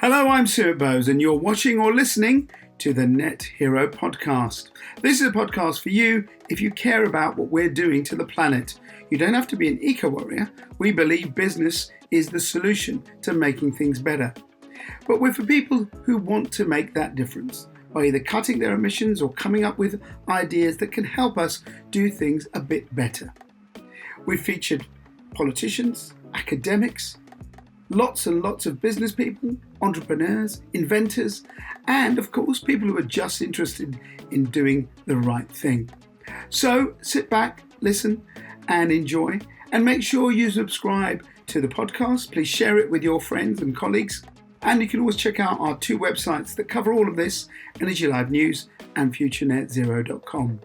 Hello, I'm Stuart Bowes, and you're watching or listening to the Net Hero podcast. This is a podcast for you if you care about what we're doing to the planet. You don't have to be an eco-warrior. We believe business is the solution to making things better. But we're for people who want to make that difference by either cutting their emissions or coming up with ideas that can help us do things a bit better. We've featured politicians, academics, lots and lots of business people, entrepreneurs, inventors, and of course people who are just interested in doing the right thing. So sit back, listen and enjoy, and make sure you subscribe to the podcast. Please share it with your friends and colleagues, and you can always check out our two websites that cover all of this, Energy Live News and FutureNetZero.com.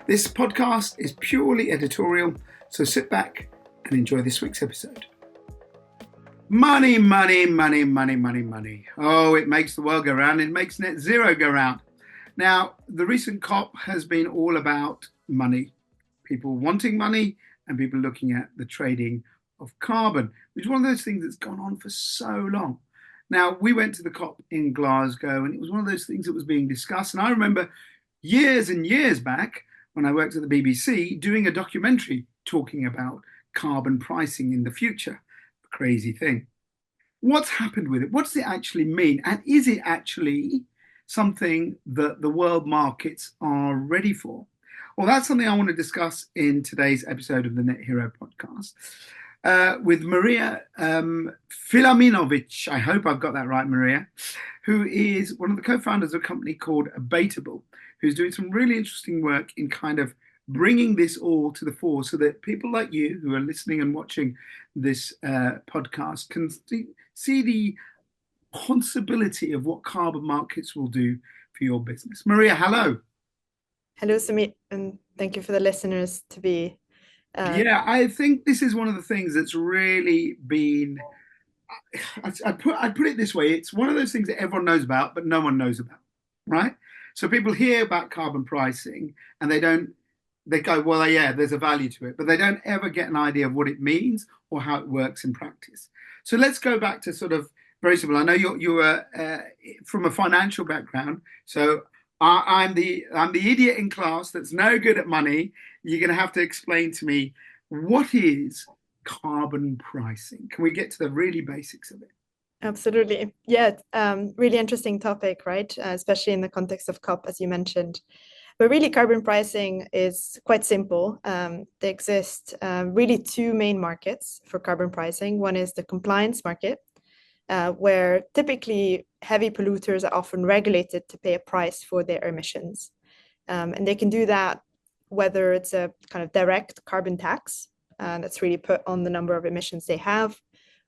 This podcast is purely editorial, so sit back and enjoy this week's episode. Money, money, money, money, money, money. Oh, it makes the world go round. It makes net zero go round. Now, the recent COP has been all about money. People wanting money and people looking at the trading of carbon, which is one of those things that's gone on for so long. Now, we went to the COP in Glasgow and it was one of those things that was being discussed. And I remember years and years back when I worked at the BBC doing a documentary talking about carbon pricing in the future. Crazy thing. What's happened with it? What does it actually mean? And is it actually something that the world markets are ready for? Well, that's something I want to discuss in today's episode of the Net Hero podcast with Maria Filaminovic. I hope I've got that right, Maria, who is one of the co-founders of a company called Abatable, who's doing some really interesting work in kind of bringing this all to the fore so that people like you who are listening and watching this podcast can see the possibility of what carbon markets will do for your business. Maria, hello. Hello, Samit, and thank you for the listeners to be. Yeah, I think this is one of the things that's really been, I'd put it this way, it's one of those things that everyone knows about, but no one knows about, right? So people hear about carbon pricing and they go, well, yeah, there's a value to it, but they don't ever get an idea of what it means or how it works in practice. So let's go back to sort of very simple. I know you're from a financial background, so I'm the idiot in class that's no good at money. You're going to have to explain to me, what is carbon pricing? Can we get to the really basics of it? Absolutely. Yeah, really interesting topic, right? Especially in the context of COP, as you mentioned. But really, carbon pricing is quite simple. There exist really two main markets for carbon pricing. One is the compliance market, where typically heavy polluters are often regulated to pay a price for their emissions. And they can do that whether it's a kind of direct carbon tax that's really put on the number of emissions they have,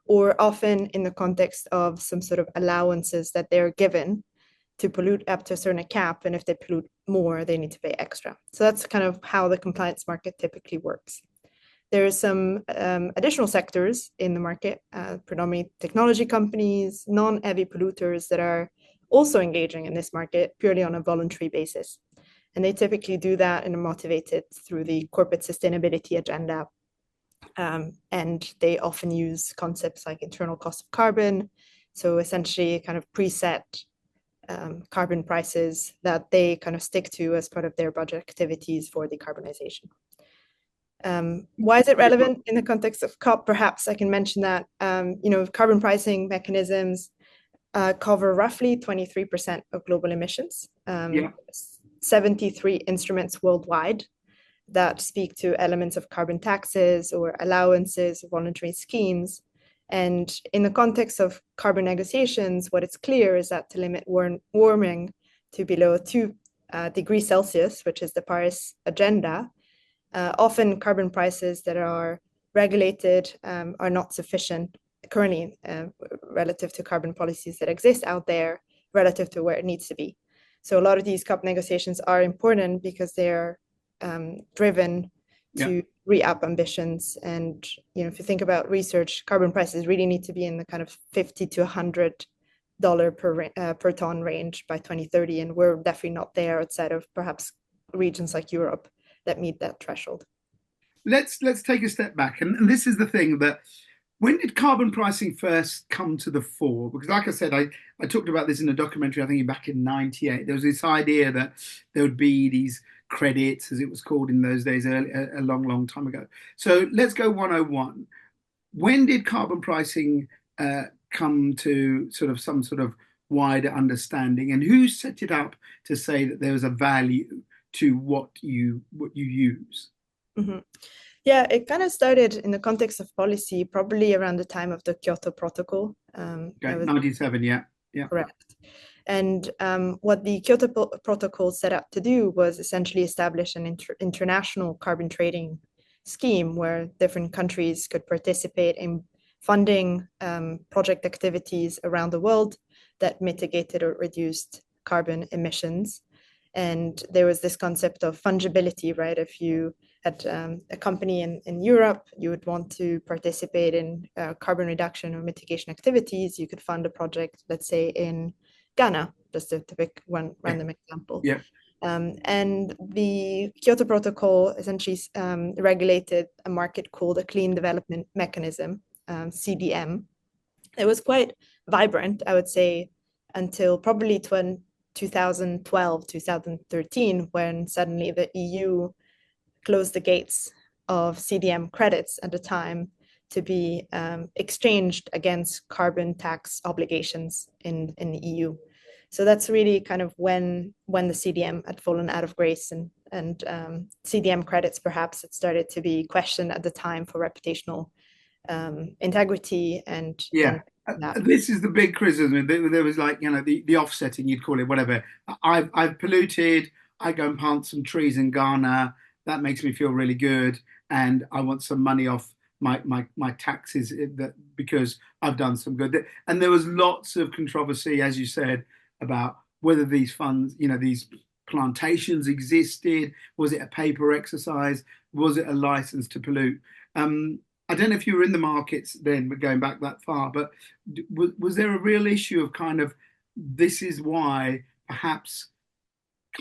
or often in the context of some sort of allowances that they're given to pollute up to a certain cap, and if they pollute more, they need to pay extra. So that's kind of how the compliance market typically works. There are some additional sectors in the market, predominantly technology companies, non-heavy polluters that are also engaging in this market purely on a voluntary basis. And they typically do that and are motivated through the corporate sustainability agenda. And they often use concepts like internal cost of carbon. So essentially kind of preset carbon prices that they kind of stick to as part of their budget activities for decarbonization. Why is it relevant in the context of COP? Perhaps I can mention that carbon pricing mechanisms cover roughly 23% of global emissions. 73 instruments worldwide that speak to elements of carbon taxes or allowances, voluntary schemes. And in the context of carbon negotiations, what it's clear is that to limit warming to below 2 degrees Celsius, which is the Paris Agenda, often carbon prices that are regulated are not sufficient currently relative to carbon policies that exist out there relative to where it needs to be. So a lot of these COP negotiations are important because they're driven to re-up ambitions. And if you think about research, carbon prices really need to be in the kind of $50 to $100 per ton range by 2030, and we're definitely not there outside of perhaps regions like Europe that meet that threshold. Let's take a step back, and this is the thing that When did carbon pricing first come to the fore? Because, like I said, I talked about this in a documentary, I think back in '98. There was this idea that there would be these credits, as it was called in those days, a long, long time ago. So let's go 101. When did carbon pricing come to sort of some sort of wider understanding, and who set it up to say that there was a value to what you use? Mhm. Yeah, it kind of started in the context of policy, probably around the time of the Kyoto Protocol. Okay, That was 97, yeah, yeah, correct. And what the Kyoto Protocol set out to do was essentially establish an international carbon trading scheme where different countries could participate in funding project activities around the world that mitigated or reduced carbon emissions. And there was this concept of fungibility, right? If you had a company in Europe, you would want to participate in carbon reduction or mitigation activities, you could fund a project, let's say in Ghana, just to pick one yeah, random example. yeah. And the Kyoto Protocol essentially regulated a market called a Clean Development Mechanism, CDM. It was quite vibrant, I would say, until probably 2012, 2013, when suddenly the EU closed the gates of CDM credits at the time to be exchanged against carbon tax obligations in the EU. So that's really kind of when the CDM had fallen out of grace, and CDM credits perhaps had started to be questioned at the time for reputational integrity Yeah. and that. This is the big criticism. There was like, the offsetting, you'd call it, whatever. I've polluted. I go and plant some trees in Ghana. That makes me feel really good. And I want some money off my taxes that because I've done some good. And there was lots of controversy, as you said, about whether these funds, these plantations existed. Was it a paper exercise? Was it a license to pollute? I don't know if you were in the markets then, but going back that far, but was there a real issue of kind of this is why perhaps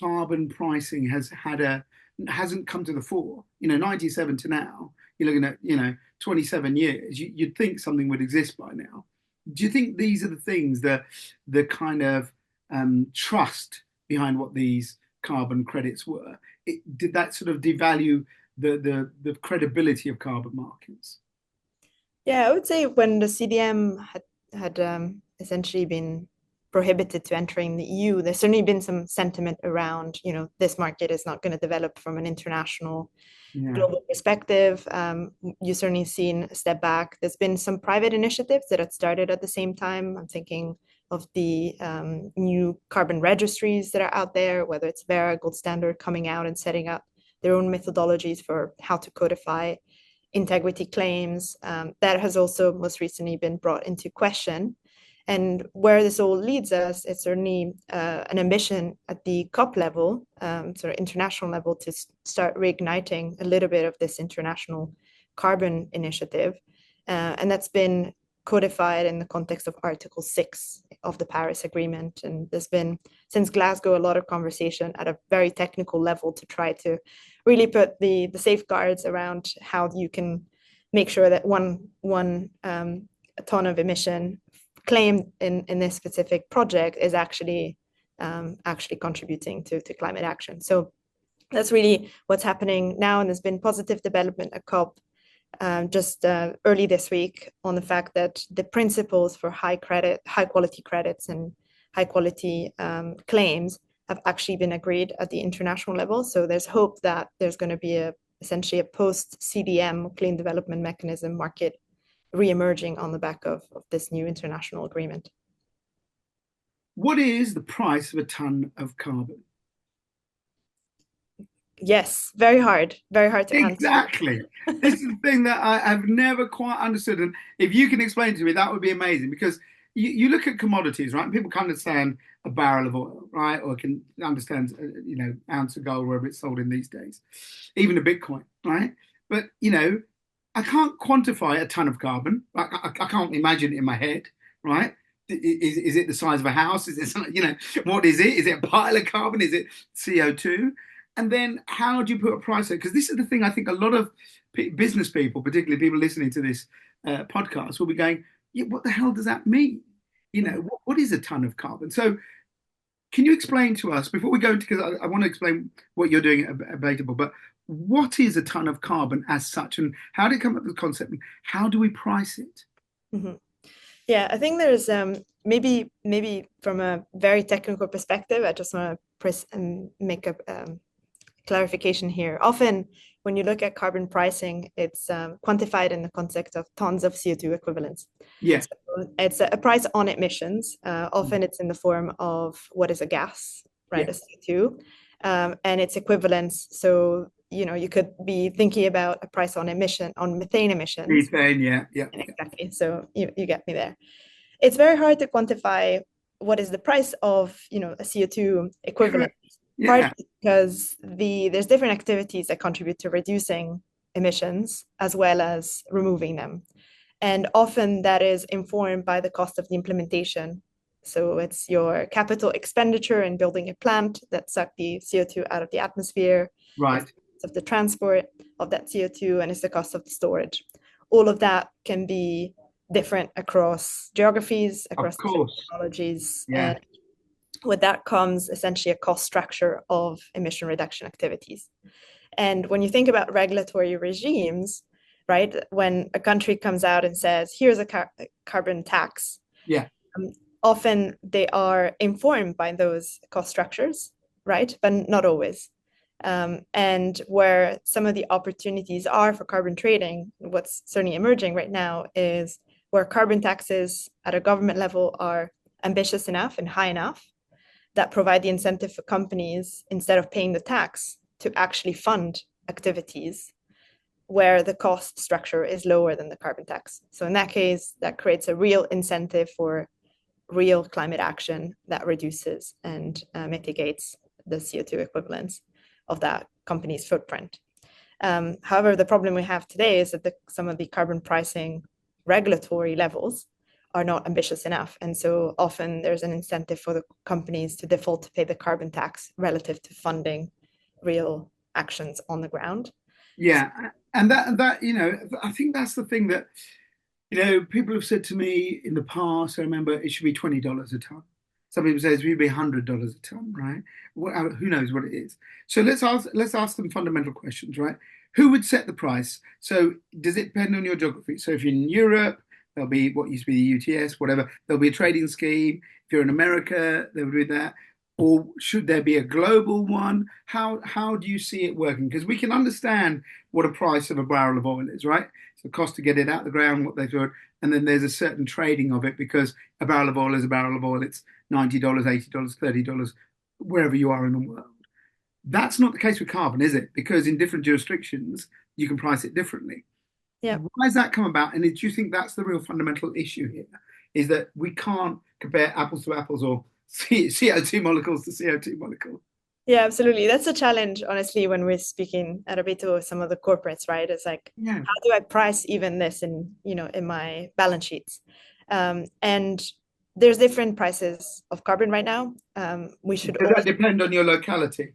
carbon pricing hasn't come to the fore? 97 to now, you're looking at, 27 years. You'd think something would exist by now. Do you think these are the things that the kind of trust behind what these carbon credits were? Did that sort of devalue the credibility of carbon markets? Yeah, I would say when the CDM had essentially been prohibited to entering the EU, there's certainly been some sentiment around, this market is not going to develop from an international Yeah. global perspective. You've certainly seen a step back. There's been some private initiatives that had started at the same time. I'm thinking of the new carbon registries that are out there, whether it's Verra, Gold Standard coming out and setting up their own methodologies for how to codify integrity claims. That has also most recently been brought into question. And where this all leads us, it's certainly an ambition at the COP level, sort of international level, to start reigniting a little bit of this international carbon initiative. And that's been codified in the context of Article 6 of the Paris Agreement. And there's been, since Glasgow, a lot of conversation at a very technical level to try to really put the safeguards around how you can make sure that one ton of emission claimed in this specific project is actually contributing to climate action. So that's really what's happening now, and there's been positive development at COP just early this week on the fact that the principles for high quality credits and high quality claims have actually been agreed at the international level. So there's hope that there's going to be essentially a post CDM, Clean Development Mechanism market re-emerging on the back of this new international agreement. What is the price of a ton of carbon? Yes, very hard to answer. Exactly. This is the thing that I've never quite understood. And if you can explain to me, that would be amazing because you look at commodities, right? People can understand a barrel of oil, right? Or can understand, ounce of gold, wherever it's sold in these days, even a Bitcoin, right? But, I can't quantify a ton of carbon. I can't imagine it in my head, right? Is it the size of a house? Is it something, what is it? Is it a pile of carbon? Is it CO2? And then how do you put a price on it? Because this is the thing I think a lot of business people, particularly people listening to this podcast will be going, yeah, what the hell does that mean? What is a ton of carbon? So can you explain to us before we go into, because I want to explain what you're doing at Abatable, but what is a ton of carbon as such, and how did it come up with the concept, and how do we price it? Mm-hmm. Yeah, I think there's maybe from a very technical perspective, I just want to make a clarification here. Often, when you look at carbon pricing, it's quantified in the context of tons of CO2 equivalents. Yes. So it's a price on emissions. Often it's in the form of what is a gas, right? Yeah. A CO2, and its equivalents. So, you could be thinking about a price on methane emissions. Methane, yeah. Exactly. So you get me there. It's very hard to quantify what is the price of, a CO2 equivalent. Yeah. Partly because there's different activities that contribute to reducing emissions as well as removing them. And often that is informed by the cost of the implementation. So it's your capital expenditure in building a plant that suck the CO2 out of the atmosphere. Right. It's the cost of the transport of that CO2, and it's the cost of the storage. All of that can be different across geographies, across technologies. Yeah. And with that comes essentially a cost structure of emission reduction activities. And when you think about regulatory regimes, right, when a country comes out and says, here's a carbon tax, yeah, often they are informed by those cost structures, right, but not always. And where some of the opportunities are for carbon trading, what's certainly emerging right now is where carbon taxes at a government level are ambitious enough and high enough that provide the incentive for companies, instead of paying the tax, to actually fund activities where the cost structure is lower than the carbon tax. So in that case, that creates a real incentive for real climate action that reduces and mitigates the CO2 equivalents of that company's footprint. However, the problem we have today is that some of the carbon pricing regulatory levels are not ambitious enough. And so often there's an incentive for the companies to default to pay the carbon tax relative to funding real actions on the ground. Yeah. And that, I think that's the thing that, people have said to me in the past. I remember it should be $20 a ton. Some people say it should be $100 a ton, right? Who knows what it is? So let's ask them fundamental questions, right? Who would set the price? So does it depend on your geography? So if you're in Europe, there'll be what used to be the UTS, whatever. There'll be a trading scheme. If you're in America, they would do that. Or should there be a global one? How do you see it working? Because we can understand what a price of a barrel of oil is, right? It's the cost to get it out of the ground, what they do, and then there's a certain trading of it, because a barrel of oil is a barrel of oil. It's $90, $80, $30, wherever you are in the world. That's not the case with carbon, is it? Because in different jurisdictions, you can price it differently. Yeah. Why has that come about? And do you think that's the real fundamental issue here? Is that we can't compare apples to apples or CO2 molecules to CO2 molecules? Yeah, absolutely. That's a challenge, honestly, when we're speaking at Abatable with some of the corporates, right? It's like, how do I price even this in my balance sheets? And there's different prices of carbon right now. Does that depend on your locality?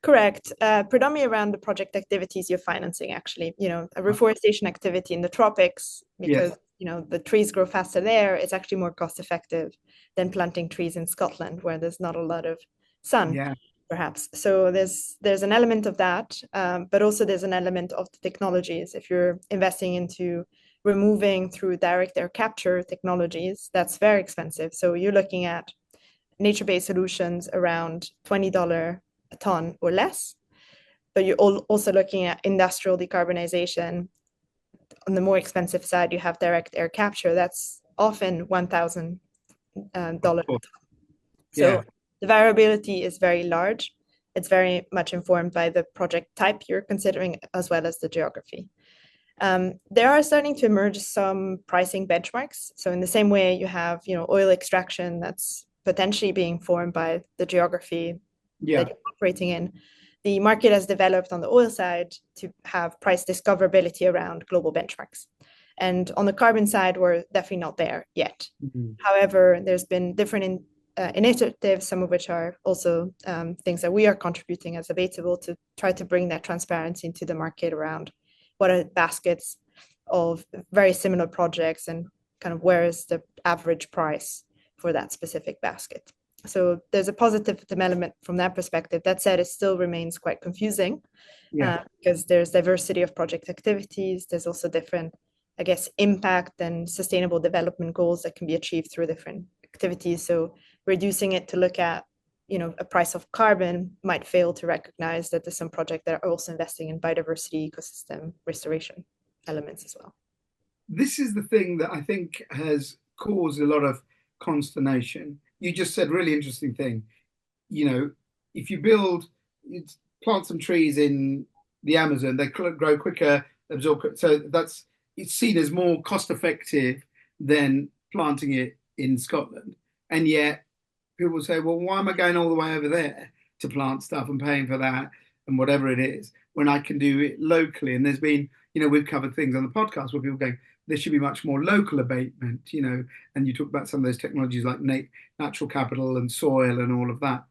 Correct. Predominantly around the project activities you're financing, actually. A reforestation activity in the tropics, because the trees grow faster there. It's actually more cost effective than planting trees in Scotland, where there's not a lot of sun, perhaps. So there's an element of that, but also there's an element of the technologies. If you're investing into removing through direct air capture technologies, that's very expensive. So you're looking at nature-based solutions around $20 a ton or less, but you're also looking at industrial decarbonization. On the more expensive side, you have direct air capture. That's often $1,000 a ton. So the variability is very large. It's very much informed by the project type you're considering, as well as the geography. There are starting to emerge some pricing benchmarks. So in the same way you have, oil extraction that's potentially being formed by the geography that you're operating in, the market has developed on the oil side to have price discoverability around global benchmarks. And on the carbon side, we're definitely not there yet. Mm-hmm. However, there's been different initiatives, some of which are also things that we are contributing as Abatable to try to bring that transparency into the market around what are baskets of very similar projects and kind of where is the average price for that specific basket. So there's a positive development from that perspective. That said, it still remains quite confusing because there's diversity of project activities. There's also different, I guess, impact and sustainable development goals that can be achieved through different activities. So reducing it to look at, a price of carbon might fail to recognize that there's some projects that are also investing in biodiversity, ecosystem restoration elements as well. This is the thing that I think has caused a lot of consternation. You just said a really interesting thing. If you plant some trees in the Amazon, they grow quicker, absorb. So it's seen as more cost effective than planting it in Scotland. And yet people say, well, why am I going all the way over there to plant stuff and paying for that and whatever it is when I can do it locally? And there's been, we've covered things on the podcast where people go, there should be much more local abatement, and you talk about some of those technologies like natural capital and soil and all of that.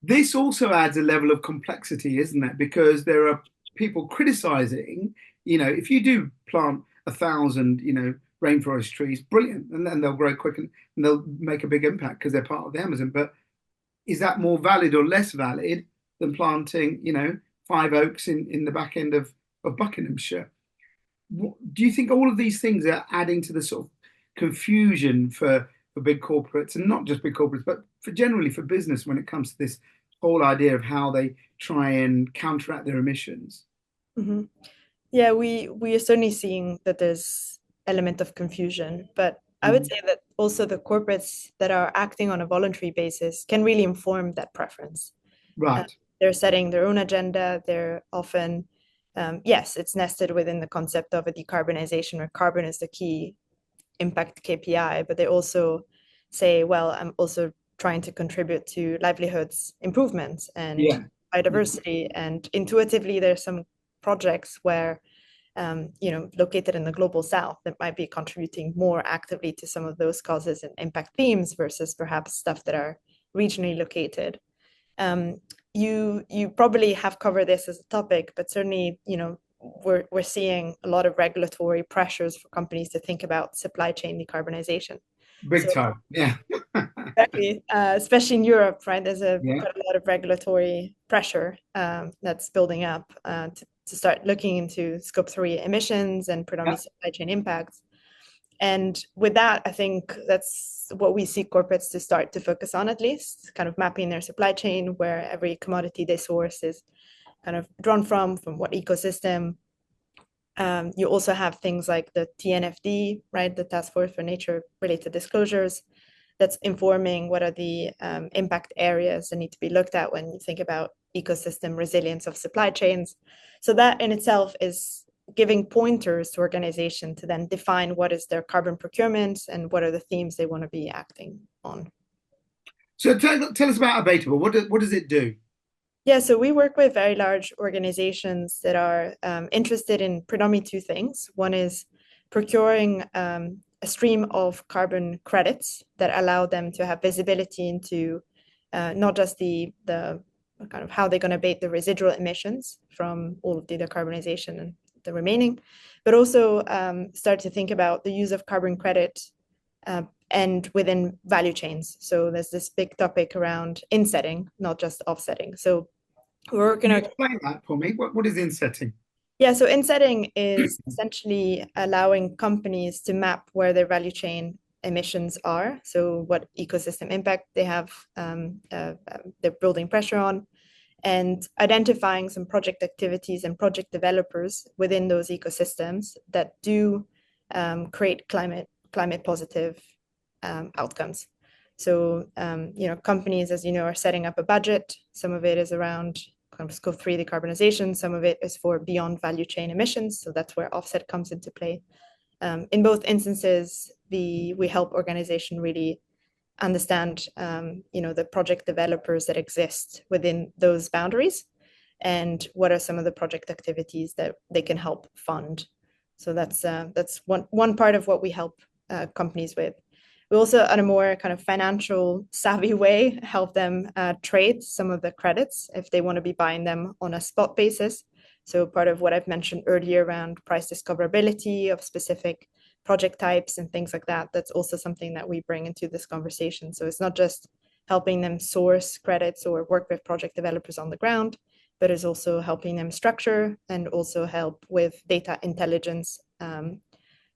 This also adds a level of complexity, isn't it? Because there are people criticizing, if you do plant 1,000, rainforest trees, brilliant, and then they'll grow quick and they'll make a big impact because they're part of the Amazon. But is that more valid or less valid than planting, 5 oaks in the back end of Buckinghamshire? Do you think all of these things are adding to the sort of confusion for big corporates, and not just big corporates, but generally for business when it comes to this whole idea of how they try and counteract their emissions? Mm-hmm. Yeah, we are certainly seeing that there's element of confusion, but I would say that also the corporates that are acting on a voluntary basis can really inform that preference. Right. They're setting their own agenda. They're often yes, it's nested within the concept of a decarbonization where carbon is the key impact KPI, but they also say, well, I'm also trying to contribute to livelihoods improvements and biodiversity. And intuitively, there's some projects where, located in the global south that might be contributing more actively to some of those causes and impact themes versus perhaps stuff that are regionally located. You probably have covered this as a topic, but certainly, we're seeing a lot of regulatory pressures for companies to think about supply chain decarbonization. Big time, yeah. Exactly, especially in Europe, right? There's quite a lot of regulatory pressure that's building up to start looking into Scope 3 emissions and predominantly supply chain impacts. And with that, I think that's what we see corporates to start to focus on, at least, kind of mapping their supply chain where every commodity they source is kind of drawn from what ecosystem. You also have things like the TNFD, right? The Task Force for Nature-related Disclosures, that's informing what are the impact areas that need to be looked at when you think about ecosystem resilience of supply chains. So that in itself is giving pointers to organizations to then define what is their carbon procurement and what are the themes they want to be acting on. So tell us about Abatable. What does it do? Yeah, so we work with very large organizations that are interested in predominantly 2 things. One is procuring a stream of carbon credits that allow them to have visibility into not just the kind of how they're going to abate the residual emissions from all of the decarbonization and the remaining, but also start to think about the use of carbon credit and within value chains. So there's this big topic around insetting, not just offsetting. So we're going to explain that for me. What is insetting? Yeah, so insetting is essentially allowing companies to map where their value chain emissions are. So what ecosystem impact they have, they're building pressure on, and identifying some project activities and project developers within those ecosystems that do create climate positive outcomes. So, companies, as you know, are setting up a budget. Some of it is around kind of Scope 3 decarbonization. Some of it is for beyond value chain emissions. So that's where offset comes into play. In both instances, we help organizations really understand, the project developers that exist within those boundaries and what are some of the project activities that they can help fund. So that's one part of what we help companies with. We also, in a more kind of financial savvy way, help them trade some of the credits if they want to be buying them on a spot basis So part of what I've mentioned earlier around price discoverability of specific project types and things like that, that's also something that we bring into this conversation. So it's not just helping them source credits or work with project developers on the ground, but is also helping them structure and also help with data intelligence,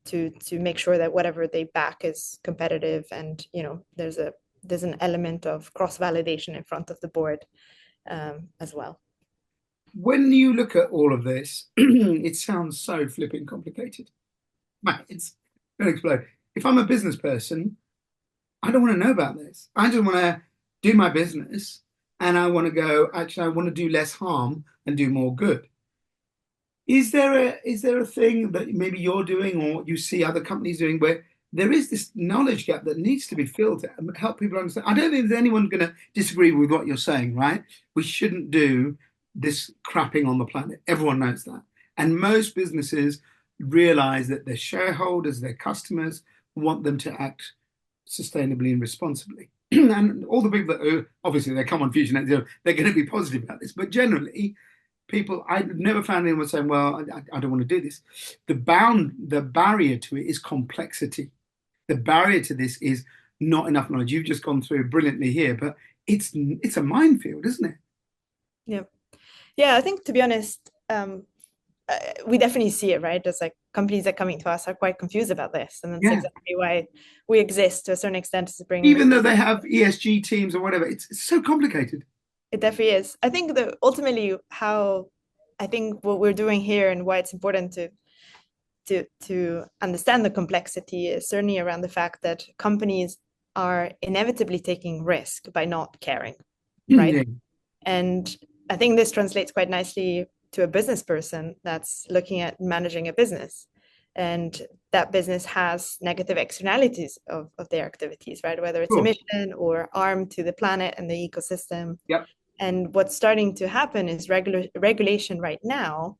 to make sure that whatever they back is competitive, and there's an element of cross validation in front of the board, as well. When you look at all of this, it sounds so flipping complicated. Man, it's going to explode. If I'm a business person, I don't want to know about this. I just want to do my business, and I want to go, actually, I want to do less harm and do more good. Is there a thing that maybe you're doing or you see other companies doing where there is this knowledge gap that needs to be filled to help people understand? I don't think there's anyone going to disagree with what you're saying, right? We shouldn't do this crapping on the planet. Everyone knows that. And most businesses realize that their shareholders, their customers want them to act sustainably and responsibly. And all the people that obviously they come on Fusion Net Zero, they're going to be positive about this. But generally, people, I've never found anyone saying, well, I don't want to do this. The barrier to it is complexity. The barrier to this is not enough knowledge. You've just gone through it brilliantly here, but it's a minefield, isn't it? Yeah. Yeah, I think, to be honest, we definitely see it, right? There's like companies that coming to us are quite confused about this, and that's Yeah. exactly why we exist to a certain extent, to bring. Even though they have ESG teams or whatever, it's so complicated. It definitely is. I think that ultimately I think what we're doing here and why it's important to understand the complexity is certainly around the fact that companies are inevitably taking risk by not caring, right? Yeah. And I think this translates quite nicely to a business person that's looking at managing a business. And that business has negative externalities of their activities, right? Whether it's Sure. emission or harm to the planet and the ecosystem. Yep. And what's starting to happen is regulation right now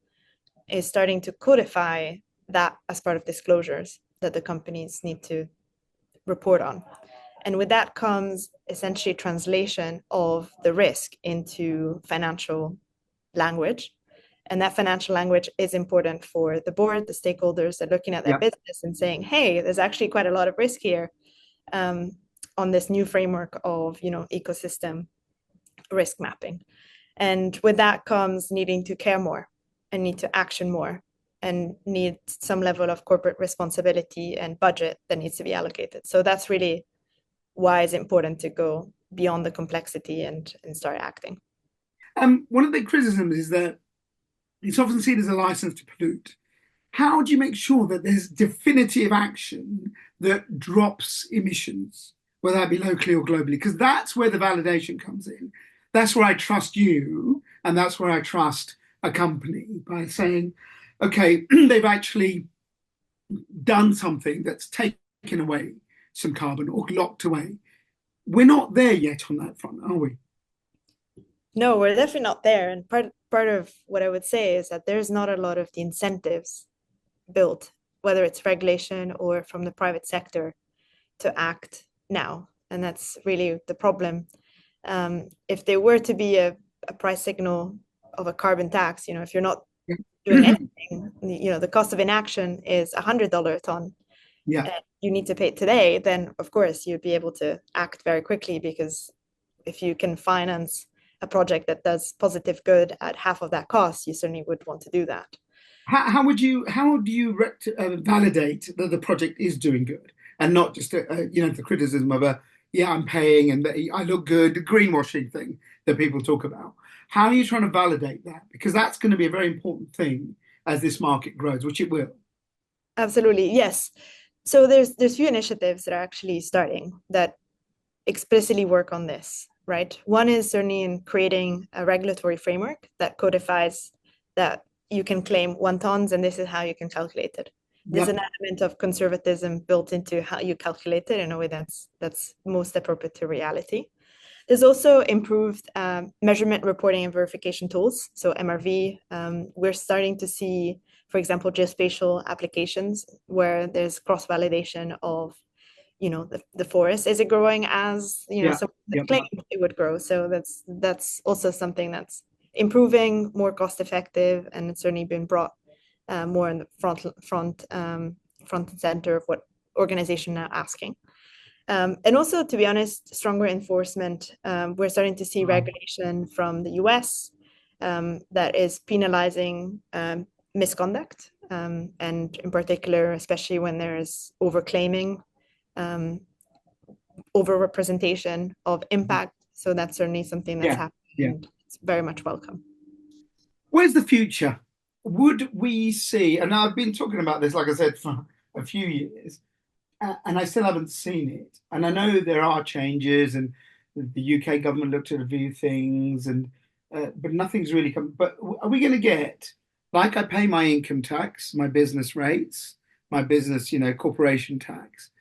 is starting to codify that as part of disclosures that the companies need to report on. And with that comes essentially translation of the risk into financial language. And that financial language is important for the board, the stakeholders that are looking at their business and saying, hey, there's actually quite a lot of risk here, on this new framework of ecosystem risk mapping. And with that comes needing to care more and need to action more and need some level of corporate responsibility and budget that needs to be allocated. So that's really why it's important to go beyond the complexity and start acting. One of the criticisms is that it's often seen as a license to pollute. How do you make sure that there's definitive action that drops emissions, whether that be locally or globally? Because that's where the validation comes in. That's where I trust you, and that's where I trust a company by saying, okay, they've actually done something that's taken away some carbon or locked away. We're not there yet on that front, are we? No, we're definitely not there. And part of what I would say is that there's not a lot of the incentives built, whether it's regulation or from the private sector, to act now. And that's really the problem. If there were to be a price signal of a carbon tax, if you're not doing anything, the cost of inaction is $100 a ton. Yeah. And you need to pay it today, then of course you'd be able to act very quickly, because if you can finance a project that does positive good at half of that cost, you certainly would want to do that. How do you validate that the project is doing good and not just the criticism of I'm paying and I look good, the greenwashing thing that people talk about? How are you trying to validate that? Because that's going to be a very important thing as this market grows, which it will. Absolutely, yes. So there's few initiatives that are actually starting that explicitly work on this, right? One is certainly in creating a regulatory framework that codifies that you can claim 1 tons and this is how you can calculate it. There's an element of conservatism built into how you calculate it in a way that's most appropriate to reality. There's also improved measurement, reporting, and verification tools, so MRV. We're starting to see, for example, geospatial applications where there's cross-validation of, the forest. Is it growing as, some claim it would grow? So that's also something that's improving, more cost effective, and it's certainly been brought more in the front and center of what organizations are asking. And also, to be honest, stronger enforcement. We're starting to see regulation from the US that is penalizing misconduct, and in particular, especially when there's overclaiming, overrepresentation of impact. So that's certainly something that's happening. Yeah. It's very much welcome. Where's the future? Would we see, and I've been talking about this, like I said, for a few years, and I still haven't seen it. And I know there are changes, and the UK government looked at a few things, and but nothing's really come. But are we going to get, like I pay my income tax, my business rates, my business, corporation tax?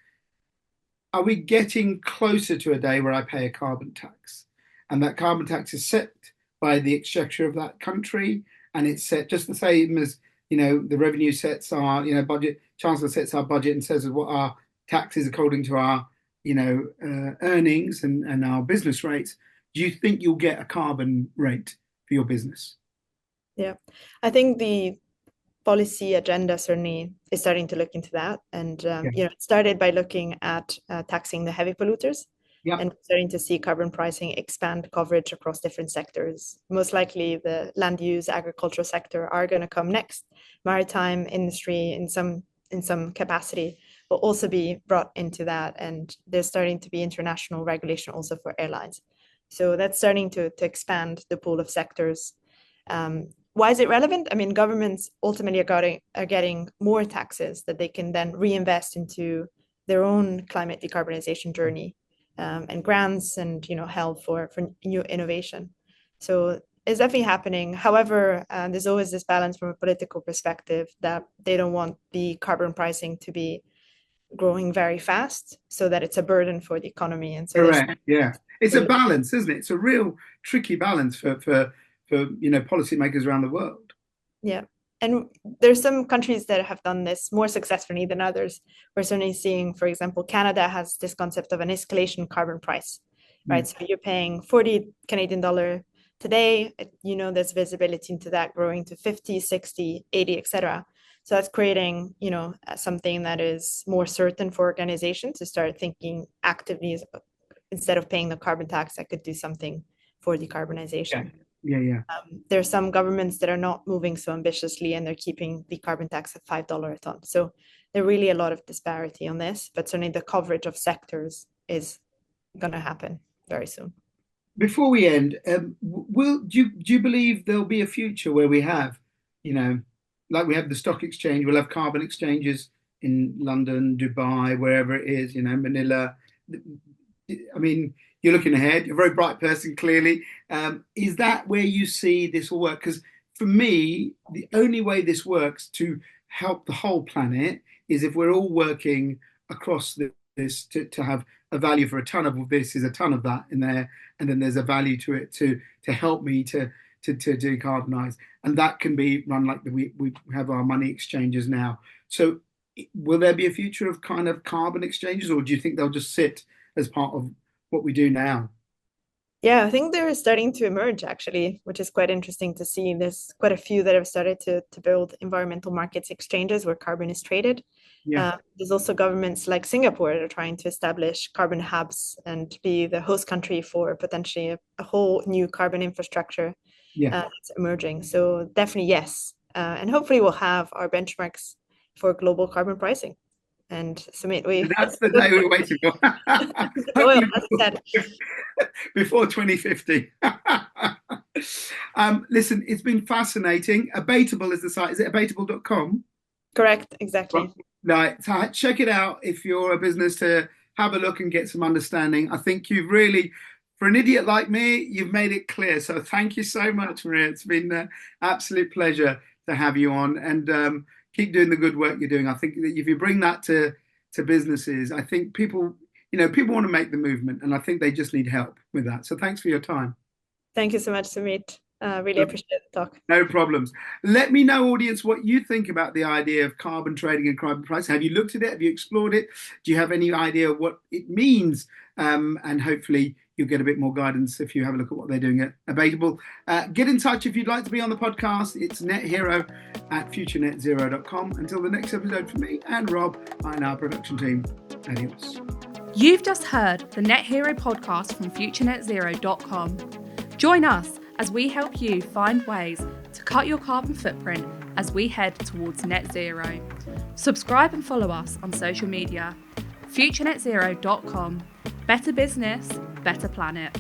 Are we getting closer to a day where I pay a carbon tax, and that carbon tax is set by the exchequer of that country, and it's set just the same as the revenue sets our budget. Chancellor sets our budget and says what our taxes according to our earnings and our business rates. Do you think you'll get a carbon rate for your business? Yeah, I think the policy agenda certainly is starting to look into that, and it started by looking at taxing the heavy polluters, and starting to see carbon pricing expand coverage across different sectors. Most likely, the land use, agricultural sector are going to come next. Maritime industry, in some capacity, will also be brought into that, and there's starting to be international regulation also for airlines. So that's starting to expand the pool of sectors. Why is it relevant? I mean, governments ultimately are getting more taxes that they can then reinvest into their own climate decarbonization journey, and grants and help for new innovation. So it's definitely happening. However, there's always this balance from a political perspective that they don't want the carbon pricing to be growing very fast so that it's a burden for the economy. And so correct. Yeah, it's a balance, isn't it? It's a real tricky balance for policymakers around the world. Yeah. And there's some countries that have done this more successfully than others. We're certainly seeing, for example, Canada has this concept of an escalation carbon price, right? So you're paying 40 Canadian dollar today, there's visibility into that growing to 50, 60, 80, etc. So that's creating, something that is more certain for organizations to start thinking actively, instead of paying the carbon tax, I could do something for decarbonization. Yeah. There's some governments that are not moving so ambitiously, and they're keeping the carbon tax at $5 a ton. So there's really a lot of disparity on this, but certainly the coverage of sectors is going to happen very soon. Before we end, do you believe there'll be a future where we have, like we have the stock exchange, we'll have carbon exchanges in London, Dubai, wherever it is, Manila? I mean, you're looking ahead. You're a very bright person, clearly. Is that where you see this will work? Because for me, the only way this works to help the whole planet is if we're all working across this to have a value for a ton of this is a ton of that in there, and then there's a value to it to help me to decarbonize, and that can be run like we have our money exchanges now. So will there be a future of kind of carbon exchanges, or do you think they'll just sit as part of what we do now? Yeah, I think they're starting to emerge, actually, which is quite interesting to see. There's quite a few that have started to build environmental markets exchanges where carbon is traded. There's also governments like Singapore that are trying to establish carbon hubs and be the host country for potentially a whole new carbon infrastructure that's emerging. So definitely yes. And hopefully we'll have our benchmarks for global carbon pricing. And Sumit, that's the day we're waiting for. Before 2050. Listen, it's been fascinating. Abatable is the site. Is it abatable.com? Correct, exactly. Right. So check it out if you're a business to have a look and get some understanding. I think you've really, for an idiot like me, you've made it clear. So thank you so much, Maria. It's been an absolute pleasure to have you on, and keep doing the good work you're doing. I think that if you bring that to businesses, I think people want to make the movement, and I think they just need help with that. So thanks for your time. Thank you so much, Sumit. Really appreciate the talk. No problems. Let me know, audience, what you think about the idea of carbon trading and carbon pricing. Have you looked at it? Have you explored it? Do you have any idea what it means? And hopefully you'll get a bit more guidance if you have a look at what they're doing at Abatable. Get in touch if you'd like to be on the podcast. It's nethero@futurenetzero.com. Until the next episode, from me and Rob and our production team, adios. You've just heard the Net Hero podcast from futurenetzero.com. Join us as we help you find ways to cut your carbon footprint as we head towards net zero. Subscribe and follow us on social media. futurenetzero.com. Better business, better planet.